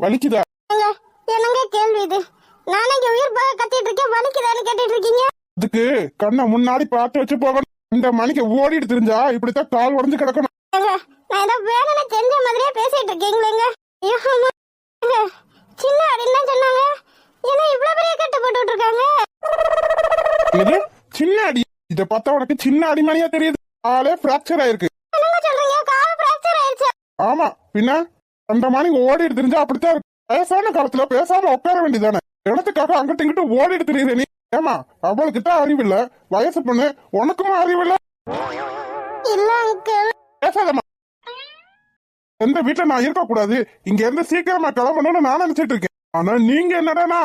வலிக்குதா? என்னங்க கேள்வி இது? நானே உயிர் போக கத்திட்டு இருக்கேன், வலிக்குதான்னு கேட்டுட்டு இருக்கீங்க. அதுக்கு கண்ணை முன்னாடி பார்த்து வச்சு போகணும். இந்த மணிக்கு ஓடிட்டு தெரிஞ்சா இப்படித்தான் கால் உடஞ்சு கிடக்கணும். நான் ஏதோ வேணும்னு தெரிஞ்ச மாதிரியே பேசிட்டு இருக்கீங்களேங்க. சின்ன அடின்னு தான் சொன்னாங்க, ஏன்னா இவ்வளவு பெரிய கட்டு போட்டு இருக்காங்க. சின்ன அடி? இத பார்த்தா உனக்கு சின்ன அடிமணியா தெரியுது. காலே பிராக்சர் ஆயிருக்கு. என்னங்க சொல்றீங்க? கால் பிராக்சர் ஆயிருச்சு? ஆமா, பின்ன அந்த மணிக்கு ஓடிட்டு தெரிஞ்சா அப்படித்தான் இருக்கு. வயசான காலத்துல பேசாம உட்கார வேண்டியதானே? இடத்துக்காக அங்கிட்ட இங்கிட்ட ஓடிட்டு தெரியுது நீ. ஏமா, அவளுக்கு தான் அறிவில்ல, வயசு பொண்ணு, உனக்கும் அறிவில்ல. இல்ல அங்கிள், பேசாதம்மா. எந்த வீட்டுல நான் இருக்க கூடாது, இங்க இருந்து சீக்கிரமா கிளம்பணும்னு நான் நினைச்சிட்டு இருக்கேன். ஆனா நீங்க என்னடானா,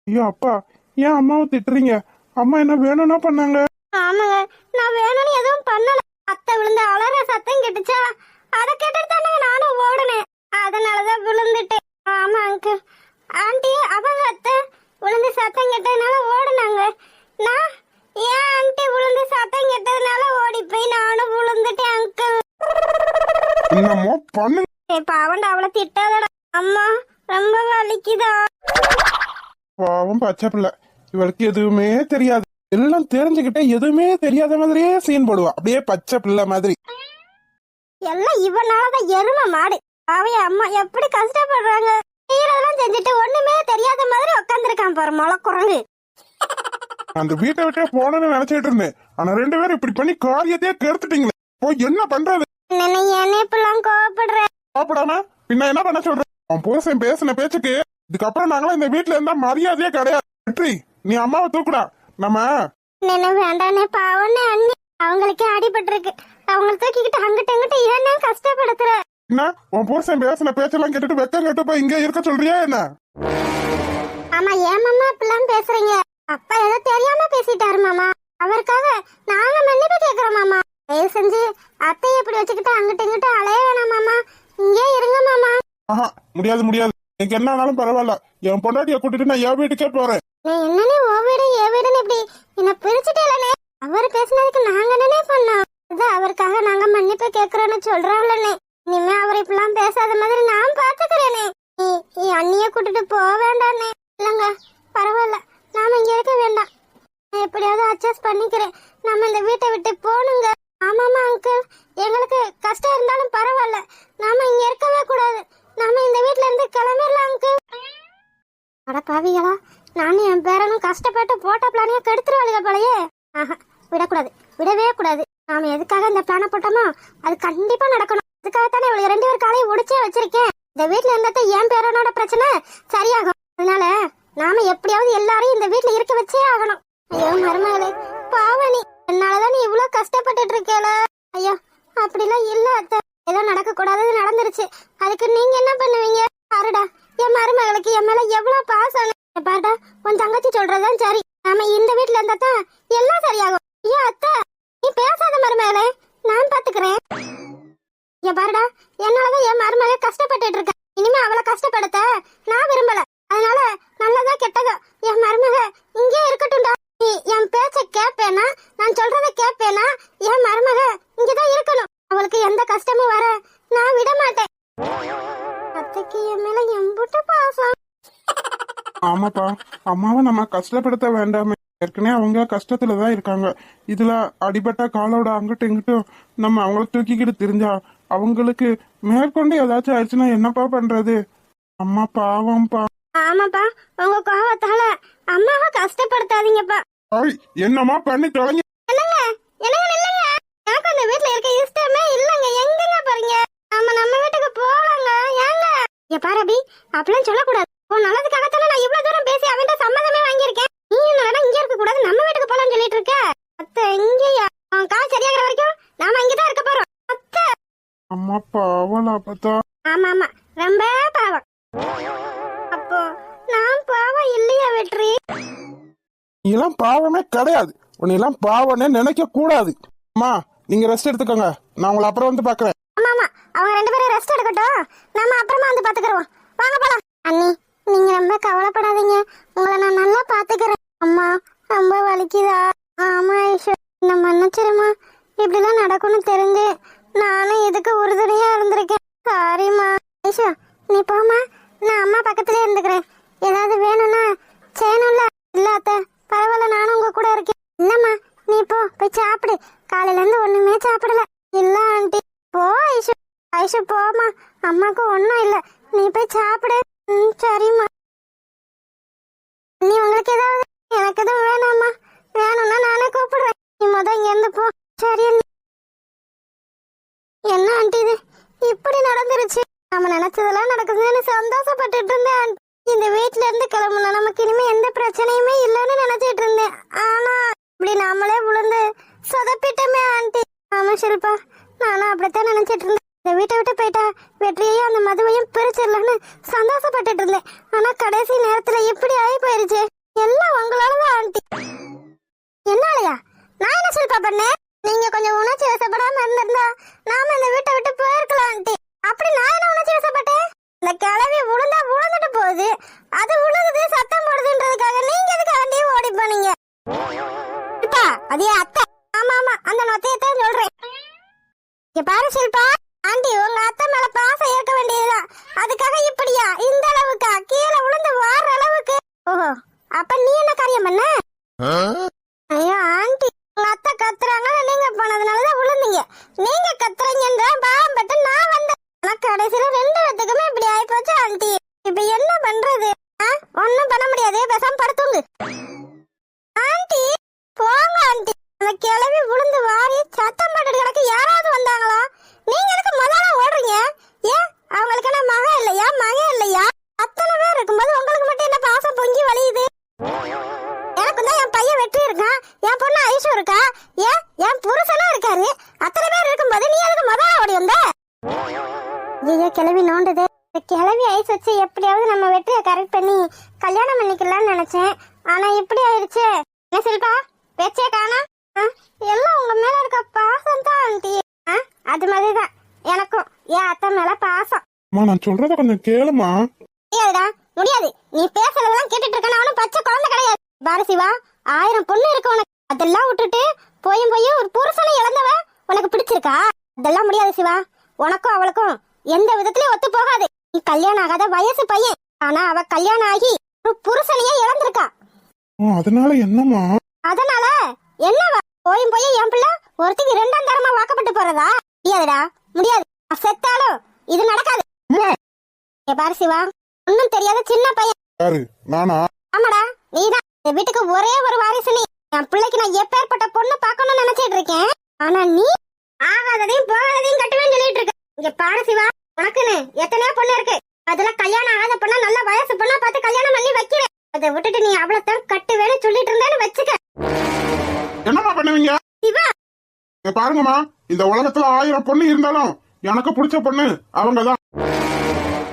ஐயோ அப்பா, ஏன் அம்மாவை திட்டுறீங்க? அம்மா என்ன வேணும்னா பண்ணாங்க? ஆமாங்க, நான் வேணும்னு எதுவும் பண்ணல. அத்தை விழுந்த அலற சத்தம் கேட்டுச்சா, அதை கேட்டுட்டு தானே நானும் ஓடுனேன். அதனாலதான் விழுந்துட்டேன். ஆமா அங்கிள், ஆண்டி அவங்க அத்தை விழுந்து சத்தம் கேட்டதுனால ஓடுனாங்க. நான் ஏன் ஆண்டி விழுந்து சத்தம் கேட்டதுனால ஓடி போய் நானும் விழுந்துட்டேன் அங்கிள். என்னமோ பண்ணுங்க. பாவண்டா, அவளை திட்டாதடா. அம்மா ரொம்ப வலிக்குதா? பாவம் பச்சை பிள்ளை, இவளுக்கு எதுவுமே தெரியாது. எல்லாம் தெரிஞ்சுக்கிட்டே எதுவுமே தெரியாத மாதிரியே சீன் போடுவா, அப்படியே பச்சை பிள்ளை மாதிரி. எல்லாம் இவனாலதான் எருமை மாடு. அவைய அம்மா எப்படி கஷ்டப்படுறாங்க. செய்யறதெல்லாம் செஞ்சுட்டு ஒண்ணுமே தெரியாத மாதிரி உட்காந்துருக்கான் பாரு மொள குரங்கு. அந்த வீட்டை விட்டே போனன்னு நினைச்சிட்டு இருந்தேன். ஆனா 2 பேரும் இப்படி பண்ணி காரியத்தையே கெடுத்துட்டீங்களே. போய் என்ன பண்றது? என்ன இப்பெல்லாம் கோவப்படுற? கோவப்படாம பின்ன என்ன பண்ண சொல்ற? அவன் புருஷன் பேசின பேச்சுக்கு இதுக்கப்புறம் நாங்களாம் இந்த வீட்டுல இருந்தா மரியாதையே கிடையாது. வெற்றி, நீ அம்மாவை தூக்குடா. நம்ம வேண்டானே, பாவனே அண்ணி, அவங்களுக்கே அடிபட்டு இருக்கு. அவங்களை தூக்கிக்கிட்டு அங்கிட்ட இங்கிட்ட ஏன்னா கஷ்டப்படுத்துற? என்ன உன் புருஷன் பேசின பேச்செல்லாம் கேட்டுட்டு வெக்கம் கட்டு போய் இங்க இருக்க சொல்றியா என்ன? ஆமா, ஏன் மாமா இப்பெல்லாம் பேசுறீங்க? அப்பா ஏதோ தெரியாம பேசிட்டாரு மாமா. அவருக்காக நாங்க மன்னிப்பு கேக்குறோம் மாமா. தயவு செஞ்சு அத்தையை இப்படி வச்சுக்கிட்டு அங்கிட்ட இங்கிட்ட அலைய வேணாம் மாமா, இங்கே இருங்க மாமா. ஆஹா, முடியாது முடியாது. எனக்கு என்ன ஆனாலும் பரவாயில்ல. என் பொண்டாட்டிய கூட்டிட்டு நான் என் வீட்டுக்கே போறேன். என்னன்னு ஓ வீடு என் வீடுன்னு இப்படி என்ன பிரிச்சுட்டேலனே? அவர் பேசினதுக்கு நாங்க என்னனே பண்ணோம்? அவருக்காக நாங்க மன்னிப்பு கேக்குறோன்னு சொல்றாங்களே. இனிமே அவர் இப்பெல்லாம் பேசாத மாதிரி நான் பாத்துக்கிறேனே. நீ அண்ணிய கூட்டிட்டு போக வேண்டானே. இல்லங்க, பரவாயில்ல, நாம இங்க இருக்க வேண்டாம். நான் எப்படியாவது அட்ஜஸ்ட் பண்ணிக்கிறேன். நம்ம இந்த வீட்டை விட்டு போகணுங்க. ஆமாமா அங்கிள், எங்களுக்கு கஷ்டம் இருந்தாலும் பரவாயில்ல, நாம இங்க இருக்கவே கூடாது. நாம இந்த வீட்டுல இருந்து கிளம்பிடலாம் அங்கிள். அட பாவிகளா, நானும் என் பேரனும் கஷ்டப்பட்டு போட்ட பிளானையே கெடுத்துருவாளுங்க போலயே. ஆஹா, விடக்கூடாது, விடவே கூடாது. நாம எதுக்காக இந்த பிளான போட்டோமோ அது கண்டிப்பா நடக்கணும். அதுக்காகத்தானே இவளுக்கு 2 பேர் காலையும் உடிச்சே வச்சிருக்கேன். இந்த வீட்டுல இருந்தா என் பேரனோட பிரச்சனை சரியாகும். அதனால நாம எப்படியாவது எல்லாரையும் இந்த வீட்டுல இருக்க வச்சே ஆகணும். ஐயோ மருமகளே, பாவனி, என்னாலதான் நீ இவ்வளவு கஷ்டப்பட்டுட்டு இருக்கேல. ஐயோ அப்படிலாம் இல்ல அத்தை, ஏதோ நடக்க கூடாதது நடந்துருச்சு. அதுக்கு நீங்க என்ன பண்ணுவீங்க? பாருடா, என் மருமகளுக்கு என் மேல எவ்வளவு பாசம். பாருடா, உன் தங்கச்சி சொல்றதுதான் சரி. நாம இந்த வீட்டுல இருந்தா தான் எல்லாம் சரியாகும். ஐயோ அத்தை, நீ பேசாத மருமகளே, நான் பாத்துக்கிறேன். என் பாருடா, என்னாலதான் என் மருமக கஷ்டப்பட்டுட்டு இருக்க. இனிமே அவளை கஷ்டப்படுத்த நான் விரும்பல. அதனால நல்லதா கெட்டதோ என் மருமக இங்கே இருக்கட்டும்டா. நீ என் பேச்ச கேப்பேனா, நான் சொல்றத கேப்பேனா, என் மருமக இங்கதான் இருக்கணும். அவளுக்கு எந்த கஷ்டமும் வர நான் விட மாட்டேன். அத்தைக்கு என் மேல எம்புட்டு பாசம். ஆமாப்பா, அம்மாவை நம்ம கஷ்டப்படுத்த வேண்டாமே. ஏற்கனவே அவங்க கஷ்டத்துலதான் இருக்காங்க. இதுல அடிபட்ட காலோட அங்கிட்டும் இங்கிட்டும் நம்ம அவங்கள தூக்கிக்கிட்டு தெரிஞ்சா அவங்களுக்கு மேற்கொண்டு ஏதாச்சும் ஆயிடுச்சுன்னா என்னப்பா பண்றது? அம்மா பாவம்ப்பா. ஆமாப்பா, உங்க கோவத்தால அம்மாவை கஷ்டப்படுத்தாதீங்கப்பா. என்னமா பண்ணி தொலைங்க. இல்லங்க, எனக்கு அந்த வீட்டுல இருக்க இஷ்டமே இல்லங்க. எங்கங்க பாருங்க, நம்ம வீட்டுக்கு போலாங்க. ஏங்க இங்க பாரு அபி, அப்படிலாம் சொல்லக்கூடாது. உன் நல்லதுக்காகத்தானே நான் இவ்வளவு தூரம் பேசி அவன்கிட்ட சம்மதமே வாங்கியிருக்கேன். நீ என்னடா இங்க இருக்க கூடாது, நம்ம வீட்டுக்கு போலாம்னு சொல்லிட்டு இருக்க. அத்தை இங்கயா? அவன் கால் சரியாகிற வரைக்கும் நாம இங்கதான் இருக்க போறோம். அத்தை அம்மா பாவலா பார்த்தா. ஆமா ஆமா, ரொம்ப பாவம். அப்போ நான் பாவம் இல்லையா வெற்றி? நீ எல்லாம் பாவமே கிடையாது. உன்னை எல்லாம் பாவனே நினைக்க கூடாது. அம்மா, நீங்க ரெஸ்ட் எடுத்துக்கோங்க, நான் உங்களை அப்புறம் வந்து பாக்குறேன். ஆமா ஆமா, அவங்க 2 பேரும் ரெஸ்ட் எடுக்கட்டும், நம்ம அப்புறமா வந்து பாத்துக்கிறோம். வாங்க போலாம். அண்ணி, நீங்க ரொம்ப கவலைப்படாதீங்க, உங்களை நான் நல்லா பாத்துக்கிறேன். அம்மா ரொம்ப வலிக்குதா? ஆமா ஐஷு, என்ன மன்னிச்சிருமா. இப்படிலாம் நடக்கும்னு தெரிஞ்சு நானும் இதுக்கு உறுதுணையா இருந்திருக்கேன். சாரிம்மா. ஐஷு நீ போமா, நான் அம்மா பக்கத்துலயே இருந்துக்கிறேன். ஏதாவது வேணும்னா செய்யணும்ல. இல்ல அத்தை பரவாயில்ல, நானும் உங்க கூட இருக்கேன். இல்லம்மா நீ போய் சாப்பிடு. காலையில இருந்து ஒண்ணுமே சாப்பிடல. இல்ல ஆண்டி. போ ஐஷு. ஐஷு போமா, அம்மாக்கு ஒண்ணும் இல்ல, நீ போய் சாப்பிடு. சரிம்மா. நீ உங்களுக்கு ஏதாவது எனக்கு எதுவும் வேணாம்மா. வேணும்னா நானே கூப்பிடுறேன். நீ இங்க இருந்து போ. சரி. என்ன ஆண்டி இது இப்படி நடந்துருச்சு? நம்ம நினைச்சதெல்லாம் நடக்குதுன்னு சந்தோஷப்பட்டுட்டு இருந்தேன். இந்த வீட்டுல இருந்து கிளம்புனா நமக்கு இனிமே எந்த பிரச்சனையுமே இல்லைன்னு நினைச்சிட்டு இருந்தேன். ஆனா இப்படி நாமளே விழுந்து சொதப்பிட்டோமே ஆண்டி. ஆமா ஷில்பா, நானும் அப்படித்தான் நினைச்சிட்டு இருந்தேன். இந்த வீட்டை விட்டு போயிட்டா வெற்றியையும் அந்த மதுவையும் பிரிச்சிடலான்னு சந்தோஷப்பட்டுட்டு இருந்தேன். ஆனா கடைசி நேரத்துல இப்படி ஆகி போயிருச்சு. எல்லாம் உங்களாலதான் ஆண்டி. என்னாலயா? நான் என்ன ஷில்பா பண்ணேன்? நீங்க கொஞ்சம் உணர்ச்சி வசப்படாம இருந்திருந்தா நாம இந்த வீட்டை விட்டு போயிருக்கலாம் ஆண்டி. அப்படி நான் என்ன உணர்ச்சி வசப்பட்டேன்? இந்த கிளவி விழுந்தா விழுந்துட்டு போகுது, அது விழுகுது சத்தம் போடுதுன்றதுக்காக நீங்க எதுக்கு ஆண்டி ஓடி போனீங்க? அதே அத்தை. ஆமா ஆமா, அந்த நொத்தையத்தான் சொல்றேன். இங்க பாரு ஷில்பா, ஆண்டி உங்க அத்தை மேல பாசம் ஏற்க வேண்டியதுதான். அதுக்காக இப்படியா இந்த அளவுக்கா கீழே விழுந்து வார அளவுக்கு? ஓஹோ, அப்ப நீ என்ன காரியம் பண்ண? ஐயோ ஆண்டி, உங்க அத்தை கத்துறாங்க, நீங்க போனதுனாலதான் விழுந்தீங்க. நீங்க கத்துறீங்கன்ற பாவம் பட்டு நான் வந்தேன். ஆனா கடைசியில 2 பேத்துக்குமே இப்படி ஆயிப்போச்சு ஆண்டி. இப்ப என்ன பண்றது? ஒன்னும் பண்ண முடியாது, பேசாம படுத்துங்க ஆண்டி. போங்க ஆண்டி. அந்த கிளவி விழுந்து வாரி சத்தம் போட்டுட்டு கிடக்கு. யாராவது வந்தாங்களா? நீங்க எதுக்கு முதல்ல ஓடுறீங்க? ஏன் அவங்களுக்கு என்ன மகன் இல்லையா, மகன் இல்லையா? அத்தனை பேர் இருக்கும்போது உங்களுக்கு மட்டும் என்ன பாசம் பொங்கி வலியுது? எனக்கு தான் என் பையன் வெற்றி இருக்கான், என் பொண்ணு ஐஷு இருக்கா, என் புருஷனும் இருக்காரு. அத்தனை பேர் இருக்கும்போது நீ எதுக்கு முதல்ல ஓடி வந்த? ஐயோ கிளவி நோண்டுது. கிளவி ஐஸ் வச்சு எப்படியாவது நம்ம வெற்றியை கரெக்ட் பண்ணி கல்யாணம் பண்ணிக்கலாம்னு நினைச்சேன். ஆனா இப்படி ஆயிடுச்சு. என்ன ஷில்பா, பேச்சே காணா? எல்லாம் உங்க மேல இருக்க பாசம் தான் ஆண்டி. அது மாதிரிதான் எனக்கும் என் அத்தை மேல பாசம். நான் சொல்றத கொஞ்சம் கேளுமா. முடியாதுடா, முடியாது. நீ பேசுறதெல்லாம் கேட்டுட்டு இருக்க. அவனும் பச்சை குழந்தை கிடையாது. பாரு சிவா, 1000 பொண்ணு இருக்கு உனக்கு. அதெல்லாம் விட்டுட்டு போயும் ஒரு புருஷனை இழந்தவ உனக்கு பிடிச்சிருக்கா? அதெல்லாம் முடியாது சிவா. உனக்கும் அவளுக்கும் எந்த விதத்திலயும் ஒத்து போகாது. நீ கல்யாணம் ஆகாத வயசு பையன். ஆனா அவ கல்யாணம் ஆகி ஒரு புருஷனையே இழந்திருக்கா. அதனால என்னமா? அதனால என்னவா? போயும் என் பிள்ளை ஒருத்திக்கு 2ஆம் தரமா வாக்கப்பட்டு போறதா? முடியாதுடா, முடியாது. செத்தாலும் இது நடக்காது. பாரு சிவா, ஒன்னும் தெரியாத சின்ன பையன். யாரு? நானா? ஆமாடா, நீதான். இந்த வீட்டுக்கு ஒரே ஒரு வாரிசு நீ. என் பிள்ளைக்கு நான் எப்பேற்பட்ட பொண்ணு பார்க்கணும்னு நினைச்சிட்டு இருக்கேன். ஆனா நீ ஆகாததையும் போகாததையும் கட்டுவேன்னு சொல்லிட்டு இருக்க. இங்க பாரு சிவா, உனக்குன்னு எத்தனையோ பொண்ணு இருக்கு. அதுல கல்யாணம் ஆகாத பொண்ணா, நல்ல வயசு பொண்ணா பார்த்து கல்யாணம் பண்ணி வைக்கிறேன். அதை விட்டுட்டு நீ அவ்வளவுதான் கட்டுவேன்னு சொல்லிட்டு இருந்தேன்னு வச்சுக்க. என்னமா பண்ணுவீங்க? சிவா பாருங்கம்மா, இந்த உலகத்துல 1000 பொண்ணு இருந்தாலும் எனக்கு பிடிச்ச பொண்ணு அவங்கதான்.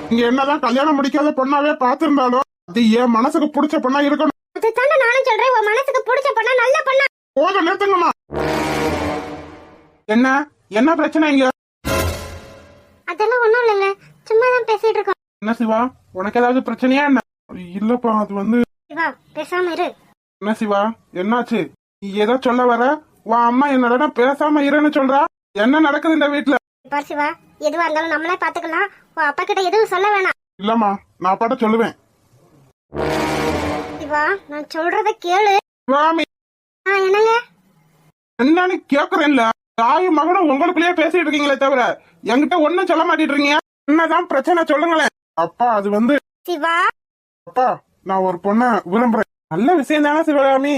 நீங்க என்னதான் கல்யாணம் முடிக்காத பொண்ணாவே பாத்திருந்தாலும் அது என் மனசுக்கு பிடிச்ச பொண்ணா இருக்கணும். அதுதானே நானும் சொல்றேன். உன் மனசுக்கு பிடிச்ச பொண்ணா, நல்ல பொண்ணா. போதும், நிறுத்துங்கம்மா. என்ன பிரச்சனை இங்க? அதெல்லாம் ஒண்ணும் இல்லைங்க, சும்மா தான் பேசிட்டு இருக்கோம். என்ன சிவா, உனக்கு ஏதாவது பிரச்சனையா என்ன? இல்லப்பா, அது வந்து. சிவா பேசாம இரு. என்ன சிவா, என்னாச்சு? நீ ஏதோ சொல்ல வர? உன் அம்மா என்னடா பேசாம இருன்னு சொல்றா? என்ன நடக்குது இந்த வீட்டுல? பாரு சிவா, எதுவா இருந்தாலும் நம்மளே பாத்துக்கலாம். உன் அப்பா கிட்ட எதுவும் சொல்ல வேணாம். இல்லம்மா, நான் பாட்ட சொல்லுவேன். சிவா நான் சொல்றத கேளு. சுவாமி, என்னங்க? என்னன்னு கேக்குறேன்ல. தாயும் மகனும் உங்களுக்குள்ளேயே பேசிட்டு இருக்கீங்களே தவிர என்கிட்ட ஒண்ணும் சொல்ல மாட்டிட்டு இருக்கீங்க. என்னதான் பிரச்சனை சொல்லுங்களேன். அப்பா, அது வந்து. சிவா, அப்பா, நான் ஒரு பொண்ண விரும்புறேன். நல்ல விஷயம் தானே சிவகாமி?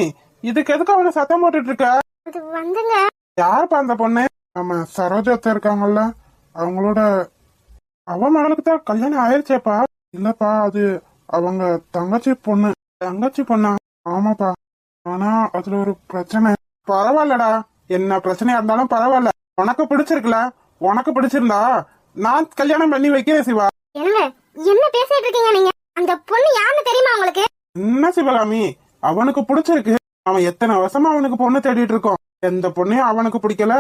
இதுக்கு எதுக்கு அவனை சத்தம் போட்டுட்டு இருக்க? அது வந்துங்க. யாருப்பா அந்த பொண்ணு? நம்ம சரோஜாத்த இருக்காங்கல்ல, அவங்களோட அவ மகளுக்கு தான் கல்யாணம் ஆயிருச்சேப்பா. இல்லப்பா, அது அவங்க தங்கச்சி பொண்ணு. தங்கச்சி பொண்ணா? ஆமாப்பா. ஆனா அதுல ஒரு பிரச்சனை. பரவாயில்லடா, என்ன பிரச்சனையா இருந்தாலும் பரவாயில்ல. உனக்கு பிடிச்சிருக்குல, உனக்கு பிடிச்சிருந்தா நான் கல்யாணம் பண்ணி வைக்கிறேன் சிவா. என்ன பேசிட்டு இருக்கீங்க நீங்க? அந்த பொண்ணு யாருன்னு தெரியுமா உங்களுக்கு? என்ன சிவகாமி, அவனுக்கு பிடிச்சிருக்கு. அவன் எத்தனை வருஷமா அவனுக்கு பொண்ணு தேடிட்டு இருக்கோம். எந்த பொண்ணையும் அவனுக்கு பிடிக்கல.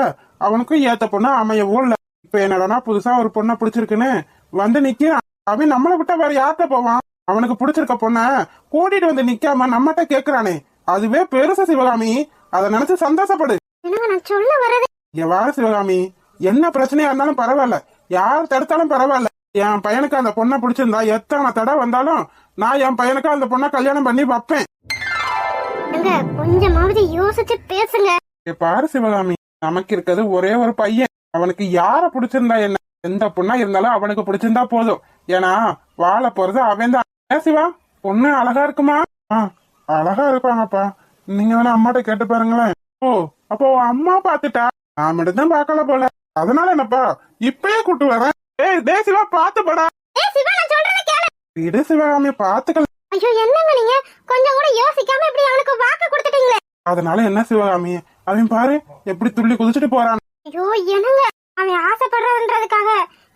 அவனுக்கும் ஏத்த பொண்ணு அமையவும் இல்ல. இப்ப என்னடா புதுசா ஒரு பொண்ணை பிடிச்சிருக்குன்னு வந்து நிக்கிறான். அவன் நம்மளை விட்டா வேற யார்கிட்ட போவான்? அவனுக்கு பிடிச்சிருக்க பொண்ண கூட்டிட்டு வந்து நிக்காம நம்மகிட்ட கேக்குறானே, அதுவே பெருசு சிவகாமி. அதை நினைச்சு சந்தோஷப்படு. என்னங்க நான் சொல்ல வரது? எவ்வாறு சிவகாமி, என்ன பிரச்சனையா இருந்தாலும் பரவாயில்ல, யார் தடுத்தாலும் பரவாயில்ல. என் பையனுக்கு அந்த பொண்ணை பிடிச்சிருந்தா எத்தனை தடவை வந்தாலும் நான் என் பையனுக்கு அந்த பொண்ணை கல்யாணம் பண்ணி வைப்பேன். கொஞ்சமாவது யோசிச்சு பேசுங்க. பாரு சிவகாமி, நமக்கு இருக்கிறது ஒரே ஒரு பையன். அவனுக்கு யார பிடிச்சிருந்தா என்ன, எந்த பொண்ணா இருந்தாலும் அவனுக்கு பிடிச்சிருந்தா போதும். ஏன்னா வாழ போறது அவன் தான். சிவா, பொண்ணு அழகா இருக்குமா? அழகா இருப்பாங்கப்பா. நீங்க வேணா அம்மாட்ட கேட்டு பாருங்களேன். ஓ, அப்போ அம்மா பாத்துட்டா, நான் மட்டும் தான் பாக்கல போல. அதனால என்னப்பா இப்பயே கூட்டு வரேன். டே சிவா, பாத்துப்படா. விடு சிவகாமி, பாத்துக்கலாம். ஐயோ என்னங்க நீங்க கொஞ்சம் கூட யோசிக்காம இப்படி அவனுக்கு வாக்கு கொடுத்துட்டீங்களே. அதனால என்ன சிவகாமி, அவன் பாரு எப்படி துள்ளி குதிச்சுட்டு போறான். ஐயோ என்னங்க, அவன் ஆசைப்படுறதுன்றதுக்காக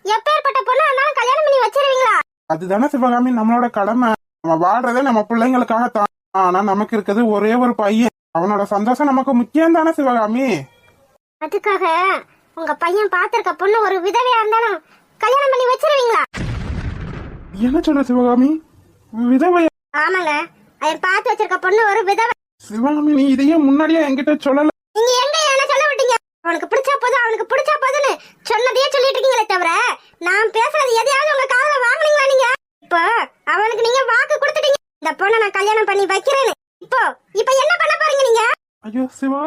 எப்பேற்பட்ட பொண்ணு இருந்தாலும் கல்யாணம் பண்ணி வச்சிருவீங்களா? அதுதானே சிவகாமி நம்மளோட கடமை. நம்ம வாழ்றதே நம்ம பிள்ளைங்களுக்காகத்தான். ஆனா நமக்கு இருக்கிறது ஒரே ஒரு பையன். அவனோட சந்தோஷம் நமக்கு முக்கியம் தானே சிவகாமி. அதுக்காக உங்க பையன் பாத்திருக்க பொண்ணு ஒரு விதவையா இருந்தாலும் கல்யாணம் பண்ணி வச்சிருவீங்களா? என்ன சொல்ற சிவகாமி, விதவை? ஆமாங்க, அவன் பார்த்து வச்சிருக்க பொண்ணு ஒரு விதவை. சிவகாமி, நீ இதையே முன்னாடியே என்கிட்ட சொல்லல. நீங்க எங்க என்ன சொல்ல விட்டீங்க? அவனுக்கு பிடிச்சா போதும், அவனுக்கு பிடிச்சா போதுன்னு சொன்னதையே சொல்லிட்டு இருக்கீங்களே தவிர நான் பேசுறது எதையாவது உங்க காதுல வாங்குனீங்களா நீங்க? இப்போ அவனுக்கு நீங்க வாக்கு கொடுத்துட்டீங்க, இந்த பொண்ணை நான் கல்யாணம் பண்ணி வைக்கிறேன்னு. இப்போ என்ன பண்ண போறீங்க நீங்க? ஐயோ சிவா,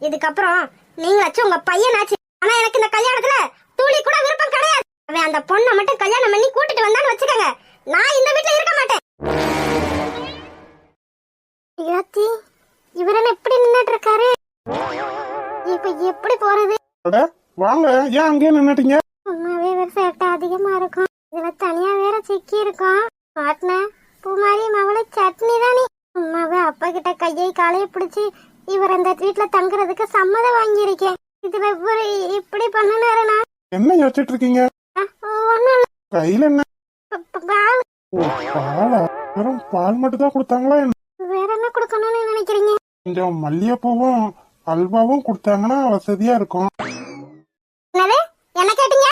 இதுக்கப்புறம் நீங்களாச்சும் உங்க பையனாச்சு. ஆனா எனக்கு இந்த கல்யாணத்துல துளி கூட விருப்பம் கிடையாது. அவன் அந்த பொண்ணை மட்டும் கல்யாணம் பண்ணி கூட்டிட்டு வந்தான்னு வச்சுக்கோங்க, நான் இந்த வீட்டுல இருக்க மாட்டேன். இவர் என்ன இப்படி நின்னுட்டு இருக்காரு? இப்ப எப்படி போறது? வாங்க, ஏன் அங்கே நின்னுட்டீங்க? உண்மையாவே வேற சேட்டை அதிகமா இருக்கும், இதுல தனியா வேற சிக்கி இருக்கும். பாட்ன பூமாரி மவளை சட்னி தானே. உண்மாவே அப்பா கிட்ட கையை காலையை பிடிச்சி இவர் அந்த வீட்டுல தங்குறதுக்கு சம்மதம் வாங்கியிருக்கேன். இதுல இவரு இப்படி பண்ணுனாருனா என்ன யோசிச்சுட்டு இருக்கீங்க? ஒண்ணும் கையில என்ன? பால். பாலா? வெறும் பால் மட்டும் தான் கொடுத்தாங்களா? வேற என்ன கொடுக்கணும்னு நினைக்கிறீங்க? கொஞ்சம் மல்லிகைப்பூவும் அல்வாவும் கொடுத்தாங்கன்னா வசதியா இருக்கும். என்ன கேட்டீங்க?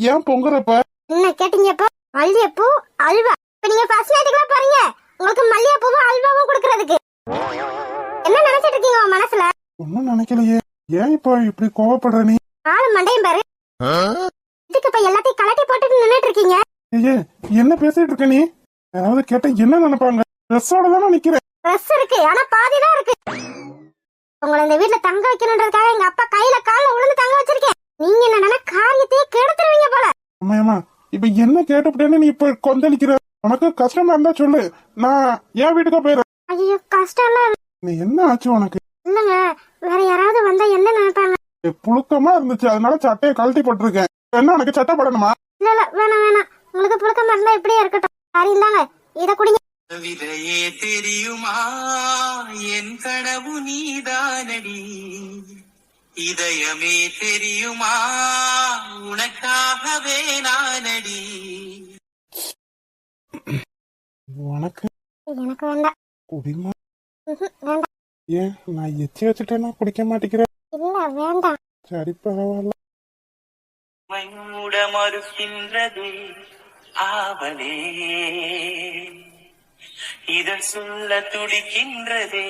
ஏன் பொங்குறப்ப என்ன கேட்டீங்க? இப்ப மல்லிகைப்பூ அல்வா. இப்ப நீங்க ஃபர்ஸ்ட் நைட்டுக்குள்ள பாருங்க, உங்களுக்கு மல்லிகைப்பூவும் அல்வாவும் கொடுக்கறதுக்கு. என்ன நினைச்சிட்டு இருக்கீங்க உங்க மனசுல? ஒன்னும் நினைக்கலையே. ஏன் இப்ப இப்படி கோவப்படுற நீ? ஆளு மண்டையும் பாரு. இதுக்கு இப்ப எல்லாத்தையும் கலட்டி போட்டுட்டு நின்னுட்டு இருக்கீங்க. என்ன பேசிட்டு இருக்க நீ? யாராவது கேட்டா என்ன நினைப்பாங்க? ட்ரெஸ்ஸோட தானே நிக்கிறேன். ட்ரெஸ் இருக்கு, ஆனா பாதிதான் இருக்கு. உங்களை இந்த வீட்டுல தங்க வைக்கணும்ன்றதுக்காக எங்க அப்பா கையில கால விழுந்து தங்க வச்சிருக்கேன். நீங்க என்னன்னா காரியத்தையே கெடுத்துருவீங்க போல. அம்மா, இப்ப என்ன கேட்டப்பட்டேன்னு நீ இப்ப கொந்தளிக்கிற? உனக்கு கஷ்டமா இருந்தா சொல்லு, நான் என் வீட்டுக்கா போயிடுறேன். ஐயோ கஷ்டம் இல்ல. நீ என்ன ஆச்சு உனக்கு? இல்லங்க, வேற யாராவது வந்தா என்ன நினைப்பாங்க? புழுக்கமா இருந்துச்சு, அதனால சட்டையை கழட்டி போட்டிருக்கேன். என்ன உனக்கு சட்டை போடணுமா? இல்ல வேணாம், உங்களுக்கு புழுக்கமா இருந்தா இப்படியே இருக்கட்டும். சரி இந்தாங்க, இத குடிங்க. விதையே தெரியுமா என் கனவு நீதானடி, இதயமே தெரியுமா உனக்காகவே நானடி. உனக்கு? எனக்கு வேண்டாம். குடிமா. வேண்டாம். ஏன் நான் எச்சி வச்சுட்டேன்னா குடிக்க மாட்டேங்கிறேன்? இல்ல வேண்டாம். சரி பரவாயில்ல. மூட மறுக்கின்றது ஆவலே, இதழ் சொல்ல துடிக்கின்றதே.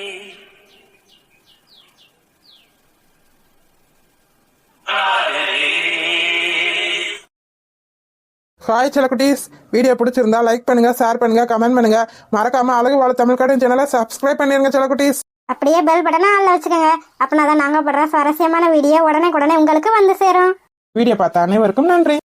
ஹாய் செல்லக்குட்டீஸ், வீடியோ பிடிச்சிருந்தா லைக் பண்ணுங்க, ஷேர் பண்ணுங்க, கமெண்ட் பண்ணுங்க. மறக்காம அழகு வாழ தமிழ் கார்டன் சேனலை சப்ஸ்கிரைப் பண்ணிருங்க செல்லக்குட்டீஸ். அப்படியே பெல் பட்டனை ஆன்ல வச்சுக்கோங்க. அப்பனாதான் நாங்க படுற சுவாரஸ்யமான வீடியோ உடனே உங்களுக்கு வந்து சேரும். வீடியோ பார்த்த அனைவருக்கும் நன்றி.